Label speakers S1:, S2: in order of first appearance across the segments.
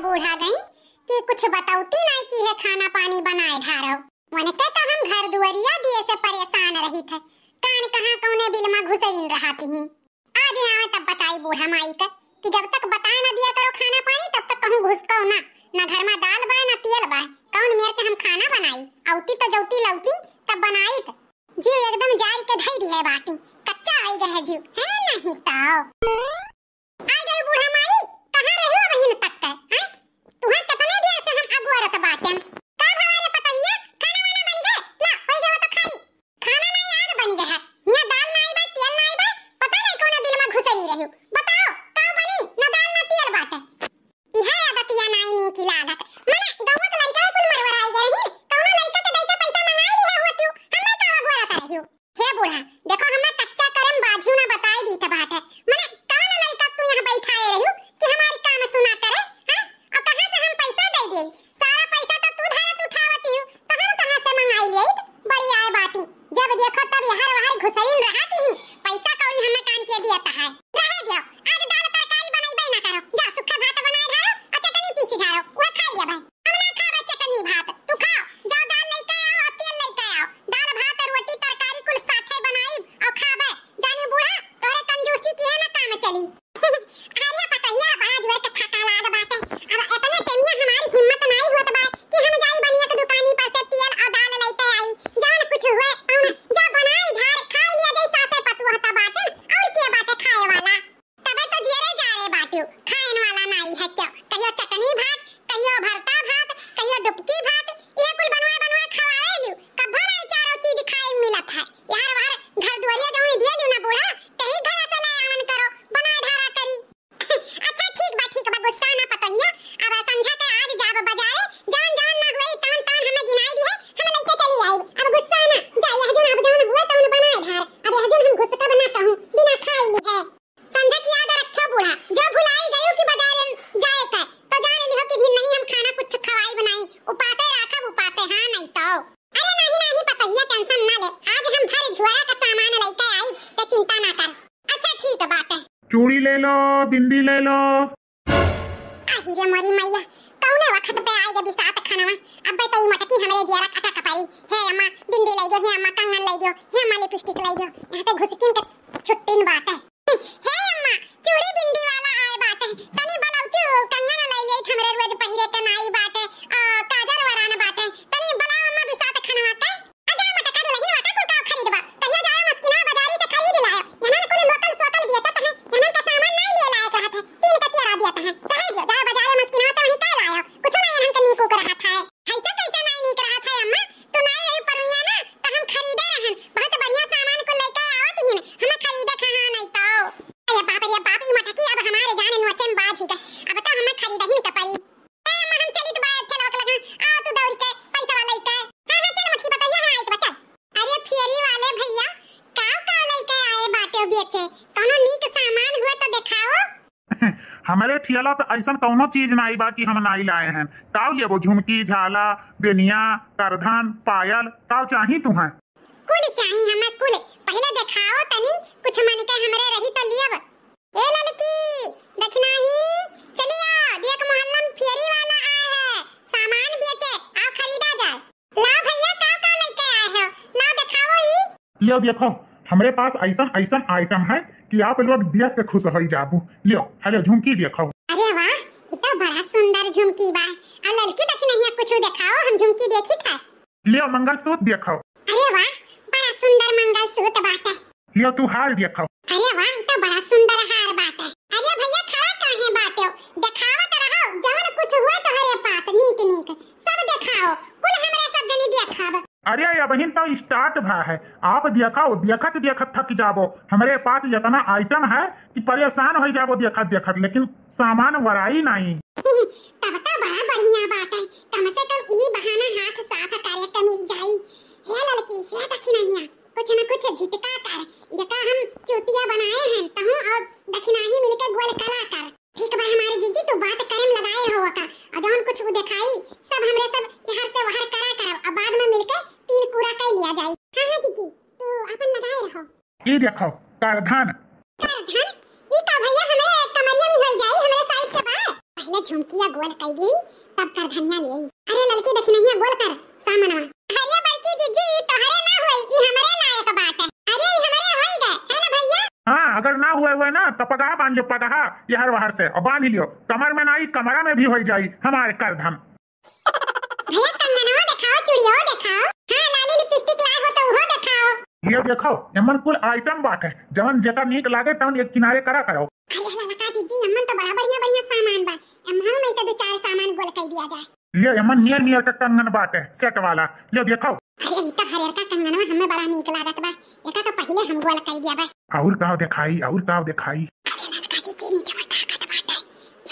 S1: बूढ़ा गई कि कुछ बताउती नहीं की है खाना पानी बनाए ढारो। वने के तो हम घर दुआरिया दिए से परेशान रही थे। कान कहां कौने बिल में घुसरीन रहती ही। आज आवे तब बताई बूढ़ा माई का कि जब तक बता ना दिया करो खाना पानी तब तक कहूं घुसको ना घर में दाल बा ना तेल बा। कौन मेरे के हम खाना बनाई औती तो जौती लौती तब बनाई त जीव एकदम जार के धई दी है बाटी कच्चा आई गए जीव है नहीं तो आ गई बूढ़ा माई कहां रही हो बहिन तक है हैं तुहा कितने देर से हम अगुरत बाटे का भवारे पतैया खाना वाना बन गए ला होई गए तो खाई खाना नहीं आज बन गया है हिया दाल नहीं बा तेल नहीं बा पता नहीं कोने बिल में घुसरी रही हो बताओ का बनी ना दाल ना तेल बाटे इहा आदतिया नहीं नी की लागत मने गौवा के लड़का कुल मरवराई गए रही कौनो लड़का के दैका पैसा मंगाई ली है होती हमें का अगुरत रही हो हे बूढ़ा देखो हमें कच्चा करम बाजू ना बताई दी त बात है मने कौन लड़का तू यहां बैठाए रही हो कि हमारी काम सुना करे हां और कहां से हम पैसा दे दे सारा पैसा तो तू धारत उठावती हो तो हम कहां से मंगाई ले बड़ी आए बाती जब देखो तब यहां वहां घुसरीन रहती ही पैसा कौड़ी हमें कान के दिया है रह दियो आज दाल तरकारी बनाई ना करो जा सूखा भात बनाए ढारो और चटनी पीसी ढारो वो खा लिया भाई हम ना खाबे चटनी भात तू खाओ जाओ दाल लेके आओ और तेल लेके आओ दाल भात रोटी तरकारी कुल साथे बनाई और खाबे जानी बूढ़ा तोरे कंजूसी की है ना काम चली आरिया पतैया बड़ा जोर के फटा लाग बाटे अब इतने टेमिया हमारी हिम्मत नहीं होत बा कि हम जाई बनिया के दुकानी पर से तेल और दाल लेके आई जान कुछ हुए औन जा बनाई ढार खा लिया जई साथे पतुआ ता बाटे और के बाटे खाए वाला तबे तो जेरे जा रे बाटे खाएन वाला नहीं है क्यों कहियो चटनी भात कहियो भरता भात कहियो डुबकी भात ये कुल बनवा खवाए लियो कब नहीं चारों चीज खाए मिलत है यार बाहर घर दुआरिया जौन दिए लियो ना बूढ़ा कहीं घर से ले आवन करो बना ढारा करी अच्छा ठीक बा गुस्सा ना पतैया अब समझा के आज जाब बाजारे जान ना हुई तान हमें गिनाई दी है हम लेके चली आई अब गुस्सा ना जा यह जो अब जान हुआ तो बनाए ढार अब यह जो हम घुस के बनाता हूं बिना खाए ली है समझा कि याद रखो बूढ़ा जो भुलाई गयो कि बाजारे जाए का तो जान लियो कि भी नहीं हम खाना कुछ खवाई बनाई उपासे राखब उपासे हां नहीं तो अरे नहीं पतैया टेंशन ना ले आज हम भर झोरा का सामान लेके आई तो चिंता ना कर अच्छा ठीक बात है
S2: चूड़ी ले लो बिंदी ले लो
S1: आही रे मोरी मैया कौने वक्त पे आई गई साथ खानावा अब तो ई मटकी हमरे जियारा कटा कपारी हे अम्मा बिंदी लाई दो हे अम्मा कंगन लाई दो हे अम्मा लिपस्टिक लाई दो यहां पे घुसकिन के छुट्टीन बात है हे अम्मा चूड़ी बिंदी वाला आए बात है तनी बलौती कंगन लाई ले हमरे रोज पहिरे के नाई बात है काजर वराना बात है तनी बला अम्मा भी साथ खानावा का अजा मटका लही वाटा को का खरीदवा कहियो जाए मस्किना बाजारी से खरीद लायो यहां कुल लोकल सोकल बेचत है यहां का सामान नहीं ले लायक रहत है तीन का तेरा दिया है कहे दियो जाए बाजार मस्किना से वहीं का लायो कुछ नहीं यहां का नीको कर रहा था ऐसा कैसे नहीं नीक रहा था अम्मा तू नहीं रही परुया ना तो हम खरीदे रहन बहुत बढ़िया सामान को लेके आवत ही हम खरीदे कहां नहीं तो अरे बाप ई मटकी अब हमारे जाने नोचन बाज ही गए अब तो हमें खरीद ही न पड़ी ए अम्मा हम चली तो बाहर चलो लगा आ तू दौड़ के पैसा वाला लेके हां चल मटकी बताइए हां आई तो बच्चा अरे फेरी वाले भैया का लेके आए बाटे बेचे कोनो नीक सामान हुआ तो दिखाओ
S2: हमारे ठेला पे ऐसा कौनो चीज नहीं बा कि हम नहीं लाए हैं काव लेबो झुमकी झाला बेनिया करधन पायल काव चाही तू है
S1: कुल चाही हमें कुल पहले दिखाओ तनी कुछ मन के हमरे रही तो लियब ए लड़की देखना ही चलिए देख मोहल्ला में फेरी वाला आया है सामान बेचे आओ खरीदा जाए ला भैया का लेके आए हो ला दिखाओ ही
S2: लियो देखो हमरे पास ऐसा आइटम है कि आप लोग देख के खुश हो जाबू लियो हेलो झुमकी देखो
S1: अरे वाह ये तो बड़ा सुंदर झुमकी बा आ लड़की देखी नहीं है कुछ दिखाओ हम झुमकी देखी था
S2: लियो मंगलसूत्र देखो
S1: अरे वाह बड़ा सुंदर मंगलसूत्र बाटे
S2: लियो तू हार देखो
S1: अरे वाह ये तो बड़ा सुंदर हार बाटे अरे भैया खड़ा काहे बाटे दिखावत रहो जवन कुछ हुआ तो हरे पास नीक सब दिखाओ कुल हमरे सब जनी दिखाव
S2: अरे ये बहन तो स्टार्ट भा है आप दिखाओ देखत थक जाबो हमारे पास इतना आइटम है कि परेशान हो जाबो देखत लेकिन सामान वराई नहीं
S1: तब तो बड़ा बढ़िया बात है कम से कम ई बहाना हाथ साफ करे तो मिल जाई हे लड़की हे दक्षिणाहिया कुछ न कुछ झिटका कर यका हम चूतिया बनाए हैं तहु और दक्षिणाही मिलके गोल कला कर ठीक बा हमारे जीजी तो बात करम लगाए हो का और जौन कुछ वो दिखाई सब हमरे सब यहां से वहां करा कर और बाद में मिलके तीन पूरा कर लिया जाए हां जीजी तो अपन लगाए रहो
S2: ये देखो करधन
S1: करधन ई का भैया हमरे कमरिया में हो जाई हमरे साइड के बाद पहले ये झुमकिया गोल कर दी तब कर धनिया ले आई। अरे लड़की देखी नहीं गोल कर सामनवा। अरे बड़की जीजी तोहरे ना होई ई हमरे लायक बात है। अरे ई हमरे होई गए है ना भैया।
S2: हाँ अगर ना हुए हुए ना तो पगहा बांध लो, पगहा यहर वहर से और बांध लियो, कमर में नहीं कमरा में भी हो जाई हमारे कर धम।
S1: भैया कंगनवा दिखाओ, चूड़ियों दिखाओ, हां लाली लिपस्टिक लाए हो तो वो दिखाओ।
S2: ये देखो एमन कुल आइटम बात है, जवन जेका नीक लागे तवन एक किनारे करा करो।
S1: अरे ललका जीजी अम्मन तो बड़ा बढ़िया बढ़िया सामान बा, एम्हन में से दो चार सामान गोल कर दिया जाए।
S2: ये एमन नियर नियर का कंगन बात है सेट वाला, ये देखो।
S1: अरे ई तो हरेर का कंगनवा हमें बड़ा नीक लागत बा, एका तो पहले हम गोल कर दिया बा।
S2: और काव दिखाई और काव दिखाई।
S1: अरे ललका जीजी नीचे ताकत बात है,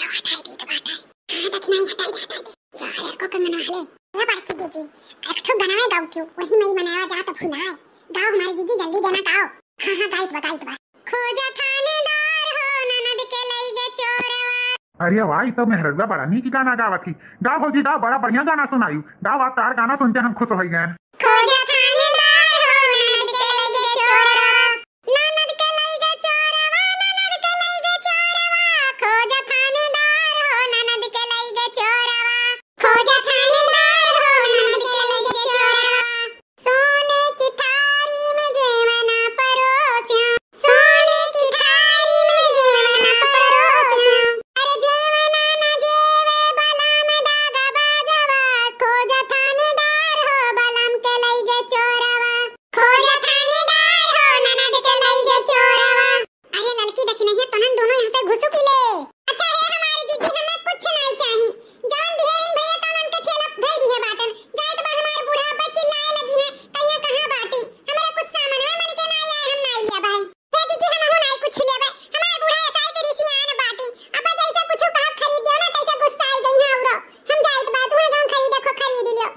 S1: यो हटाई दी तो बात है। हां दक्षिणाई हटाई दी, यो हरेर को कंगनवा ले। ये बड़की जीजी एक ठो गाना गाओ क्यों, वही नहीं बनाया जा तो भुलाए। गाओ हमारी जीजी जल्दी देना गाओ। हां हां गाइत बा। खोजा थानेदार हो ननद के लई गे चोरवा।
S2: अरे वाह तो मेहररुआ बड़ा नीक गाना गावा थी। गाओ भौजी गाओ, बड़ा बढ़िया गाना सुनायू। गाओ आप तार गाना सुन के हम खुश हो गए।
S1: खोजा थानेदार हो ननद के लई गे चोरवा, ननद के लई गे चोरवा, ननद के लई गे चोरवा। खोजा थानेदार हो ननद के लई गे चोरवा, खोजा थानेदार हो ननद के लई गे चोरवा। सोने की थारी में जेवना परोसिया, सोने की थारी में जेवना परोसिया। अरे जेवना न जेवे बलम दागा बाजवा, खोजा थानेदार हो बलम के लई गे चोरवा, खोजा थानेदार हो ननद के लई गे चोरवा। अरे लड़की देखी नहीं है तो हम दोनों यहाँ से घुसू की ले। अच्छा है हमारी दीदी हमें कुछ नहीं चाहिए, जान दिहरीन भैया तो उनके ठेला भेज दिए बाटन। जाए तो हमारे बूढ़ा चिल्लाए लगी है कहिया कहां बाटी, हमारे कुछ सामान में मन के ना आया हम नहीं लिया भाई। हे दीदी हम हो नहीं कुछ लिया भाई, हमारे बूढ़ा ऐसा ही तेरी सी आन बाटी। अब जैसा कुछ कहा खरीद दियो ना तैसा गुस्सा आई गई है औरो हम जाए तो बात हुआ जान खरीदे खो खरीद लियो।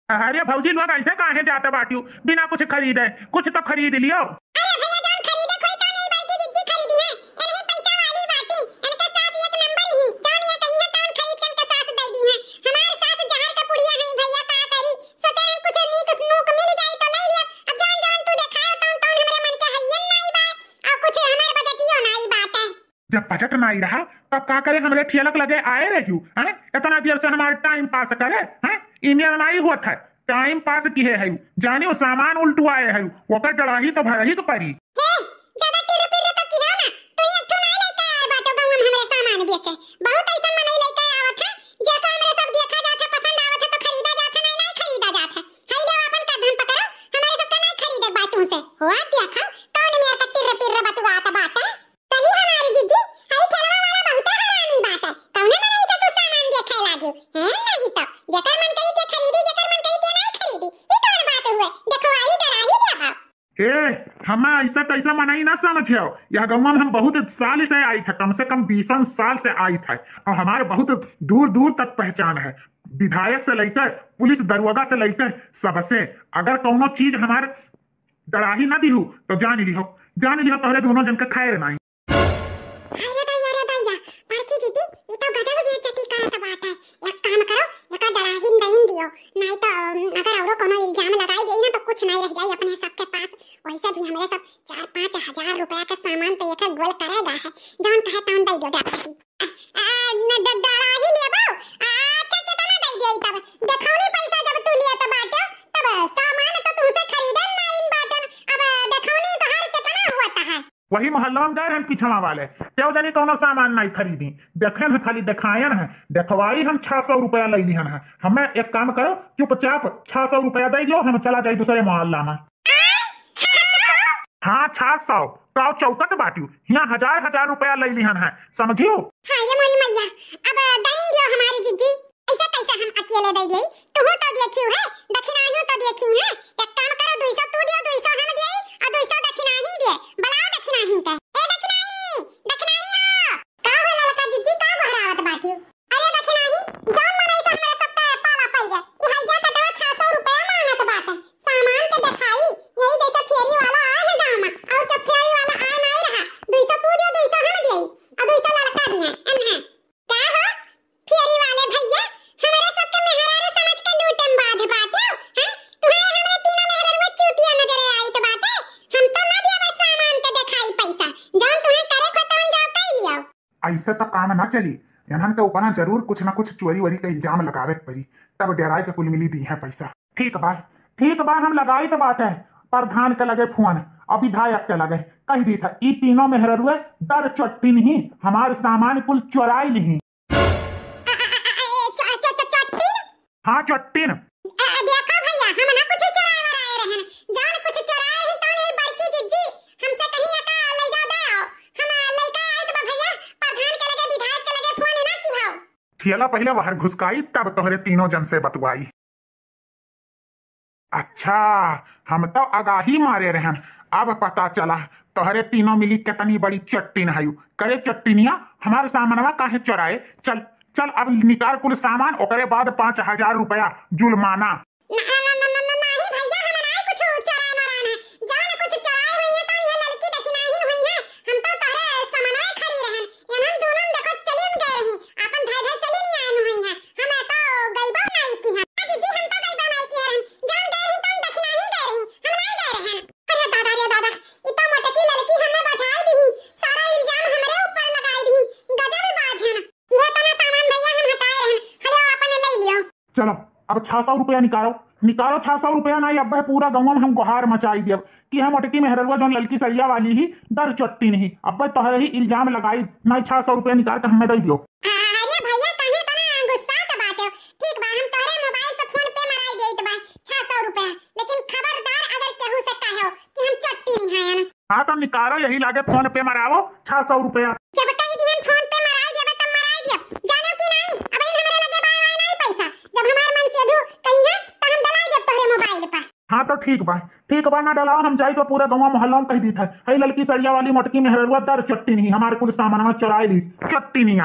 S2: अरे भौजी लोग ऐसे काहे जाते बाटियो, बिना कुछ खरीदे कुछ तो खरीद लियो।
S1: अरे भैया जान खरीदे कोई तो नहीं बाटी दीदी खरीदी है, ये नहीं पैसा वाली बाटी, इनके साथ एक नंबर ही जान ये कहीं ना तान खरीद के इनके साथ दे दी है। हमारे साथ जहर का पुड़िया है भैया का करी, सोचे हम कुछ नीक नूक मिल जाए तो ले लिया। अब जान जान तू दिखाओ तो हमरे मन के हयन नहीं बात और कुछ हमारे बजटियो नहीं बात है।
S2: जब बजट नहीं रहा तब का करे, हमरे ठेलक लगे आए रहियो हैं, इतना देर से हमारे टाइम पास करे हैं, ईमेल नहीं हुआ था टाइम पास किए है, जाने वो सामान उल्टुआए है, ओकर डराही तो भरही तो परी।
S1: हे ज्यादा टिर पिर तो किया ना तू एक ठो नहीं लेके आए बाटो गांव में हमरे सामान बेचे, बहुत ऐसा मन नहीं लेके आवत है जेका हमरे सब देखा जात है पसंद आवत है तो खरीदा जात है, नहीं खरीदा जात है। हाय लो अपन का धन पकड़ो, हमारे सब का नहीं खरीदे बातों से हुआ देखा कौन मेरे का टिर पिर बतुआता बात है। सही हमारी जीजी हाय ठेलवा वाला बहुत हरामी बात है, कौने मन ऐसा तू सामान देखे लागियो है नहीं तो जेकर मन करी के खरीदी, जेकर मन करी के नहीं खरीदी, ई कौन बात हुए। देखो आई डराही दिया बा।
S2: ए हमें ऐसा तैसा मनाई ना समझियो, यह गाँव में हम बहुत साल से आई था, कम से कम 20 साल से आई था और हमारे बहुत दूर दूर तक पहचान है, विधायक से लेकर पुलिस दरोगा से लेकर सबसे। अगर कोनो चीज हमारे डराही ना दी तो जान लियो पहले दोनों जन का खैर नहीं।
S1: अरे भैया बड़की दीदी ये तो गजब बेइज्जती का तो बात है, एक काम करो एका डराही नहीं दियो, नहीं तो अगर औरो कोनो इल्जाम लगाई देई ना तो कुछ नहीं रह जाई अपने सबके पास। वैसे भी हमरे सब 4-5 हजार रुपया का सामान तो एक गोल करेगा है, जान कहे तौन दे दो डराही। डराही लेबो अच्छा कितना दे देई तब देखौनी पैसा जब तू लिया तो बाटे तब सामान तो तुमसे खरीदन नहीं बाटन, अब देखौनी तो हर कितना होता है।
S2: वही मोहल्ला में गए हैं पिछवा वाले, क्यों जानी कोनो सामान नहीं खरीदी, देखे हैं खाली दिखायन है, देखवाई हम 600 रुपया ले लिहन है। हमें एक काम करो चुपचाप 600 रुपया दे दियो, हम चला जाए दूसरे मोहल्ला में। हाँ 600 तो चौकट बाटियो, यहाँ 1000 रुपया ले लिहन है, समझियो।
S1: हाँ ये मोली मैया अब दाइन दियो हमारी जीजी, ऐसा पैसा हम अकेले दे देई, तुम तो देखियो है दक्षिणाही तो देखी है। एक काम करो 200 तू दियो 200 हम देई और 200 दक्षिणाही दे, बुलाओ दक्षिणाही का। ए दक्षिणाही का हो लड़का जीजी का भरावत बाटियो। अरे दक्षिणाही जान मनाई से हमारे सब पे पाला पड़ गया, ई हैजा कटवा 600 रुपया मांगत बाटे, सामान के दिखाई यही जैसा फेरी वाला आए है गांव में और जब फेरी वाला आए नहीं रहा 200 तू दियो 200 हम देई और 200 लड़का दिया एमहे का हो फेरी वाले भैया हमारे सब के मेहरारू समझ के लूटम बाज बाटे हैं। तुम्हारे हमारे तीनों मेहरारू चूतिया नजर आई तो बाटे, हम तो ना दिया बस सामान के दिखाई पैसा, जान तुम्हें करे को तौन जाओ कई लियो।
S2: ऐसे तो काम ना चली, इन्हन के ऊपर जरूर कुछ ना कुछ चोरी वरी का इल्जाम लगावे के पड़ी, तब डराए के कुल मिली दी है पैसा। ठीक बा हम लगाई तो बात है, प्रधान के लगे फोन और विधायक के लगे कह दी था ई तीनों मेहरुए दर चट्टिन ही हमारे सामान कुल चुराई ली। हाँ चट्टिन
S1: देखा भैया हम ना कुछ चुराए वराए रहन, जान कुछ चुराए ही तो नहीं बड़की जिज्जी हमसे कहीं एका ले जा दे आओ। हम लइका आए तो भैया प्रधान के लगे विधायक के लगे फोन ना की हो।
S2: थियला पहले बाहर घुसकाई तब तोहरे तीनों जन से बतवाई। अच्छा हम तो आगाही मारे रहन, अब पता चला तोहरे तीनों मिली कितनी बड़ी चट्टिन है। करे चट्टिनिया हमारे सामानवा काहे चुराए। चल चल अब निकाल कुल सामान, ओकरे बाद 5000 रुपया जुर्माना।
S1: नहीं भैया हम ना कुछ चुराए वराए है, जान कुछ चुराए हुई है तो ये लड़की देखी नहीं हुई है। हम तो तोरे सामानवा खड़ी रहन, एनन दोनों देखो चली गए रही अपन धाय धाय चली नहीं आई हुई है। हम तो गईबा नहीं की है दीदी, हम तो गईबा नहीं की रहन, जान गए ही तो देखी नहीं गए रही, हम नहीं गए रहन। अरे दादा इतना मोटकी लड़की हमें बचाई दी, सारा इल्जाम हमरे ऊपर लगाई दी, गजब बात है ना। यह तना सामान भैया हम हटाए रहन, हलो अपन ले लियो।
S2: चलो अब 600 रुपया निकालो 600 रुपया नहीं, अब पूरा गाँव में हम गुहार मचाई दिया कि हम मोटकी मेहरुआ जो लड़की सड़िया वाली ही दर चट्टी नहीं, अब तोहरे ही इल्जाम लगाई नहीं। 600 रुपया निकाल के हमें दे दियो।
S1: अरे भैया काहे तना गुस्सा के बात है। ठीक बा हम तोरे मोबाइल पे फोन पे मराई देत बा 600 रुपया, लेकिन खबरदार अगर केहू से कहो कि हम चट्टी नहीं है ना।
S2: हाँ तो निकालो यही लागे फोन पे मरावो 600 रुपया।
S1: जब कहीं भी हम फोन पे मराई देबे तब मराई दियो, जानो कि नहीं। अब इन हमरे लगे बाय नहीं पैसा, जब हमार मन से दू कहीं है तो हम डलाई देब तोरे मोबाइल पे।
S2: हाँ तो ठीक बा ना डलाओ, हम जाई तो पूरा गाँव मोहल्ला में कह दी था है लड़की सड़िया वाली मोटकी मेहरुआ दर चट्टी नहीं हमारे कुल सामान चुराई ली चट्टी नहीं।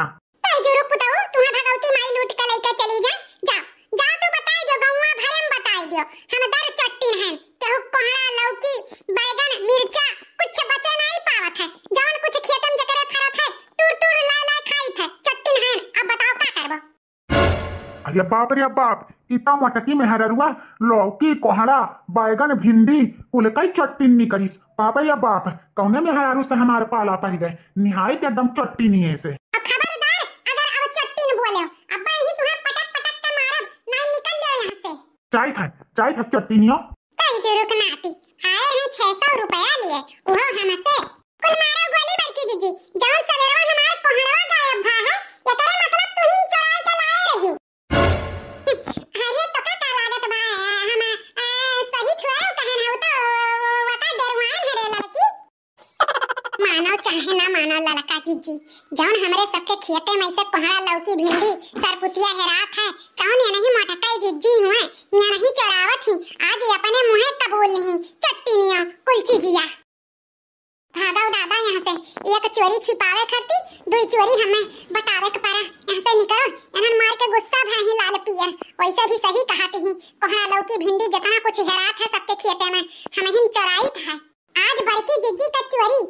S1: जरूर पुताऊ तुम्हें भगवती माई लूट के लेकर चली जाए, जा तू बताई दो गाँव भरे में बताई दियो हम दर चट्टी हैं। केहू कोहड़ा लौकी बैगन मिर्चा कुछ बचे नहीं पावत है, जवन कुछ खेत में जकरे फरत है टूर ला खाई है चट्टी हैं। अब बताओ क्या करबो।
S2: अरे बाप रे बाप, इतना मोटकी मेहरुआ लौकी कोहड़ा बैगन भिंडी कुल कई चट्टिन नहीं करीस। बाप रे बाप, कौने मेहरारू से हमारे पाला पड़ गए, निहायत एकदम चट्टी नहीं है से।
S1: खबरदार अगर अब चट्टी न बोले अब ही तुम्हें पटक के मारब, नहीं निकल जाओ यहाँ से।
S2: चाय था चट्टी नहीं हो
S1: कई जुरुक नाती आए हैं 600 रुपया लिए वो हमसे कुल मारो गोली बड़की जीजी, जौन सवेरवा हमार कोहड़वा गायब भा है एकरे मतलब तू ही चुराई के लाए रही। अरे तो का लागत बा हम सही छुआओ कहन हो तो वका डरवान हरे लड़की। मानो चाहे ना मानो लड़का जीजी, जौन हमरे सबके खेते में से कोहड़ा लौकी भिंडी सरपुतिया हेरात है कौन ये नहीं मोटकाई जीजी हुए ये नहीं चोरावत ही, आज ये अपने मुंह कबूल नहीं चट्टी नियो कुल चीजिया। भागो दादा यहाँ से, एक चोरी छिपावे करती दुई चोरी हमें बतावे के पारा। यहाँ से निकलो, एनन मार के गुस्सा भाही लाल पियर। वैसे भी सही कहाती ही कोहड़ा लौकी भिंडी जितना कुछ हेरात है सबके खेते में हम ही चोराई था। आज बड़की जिज्जी का चोरी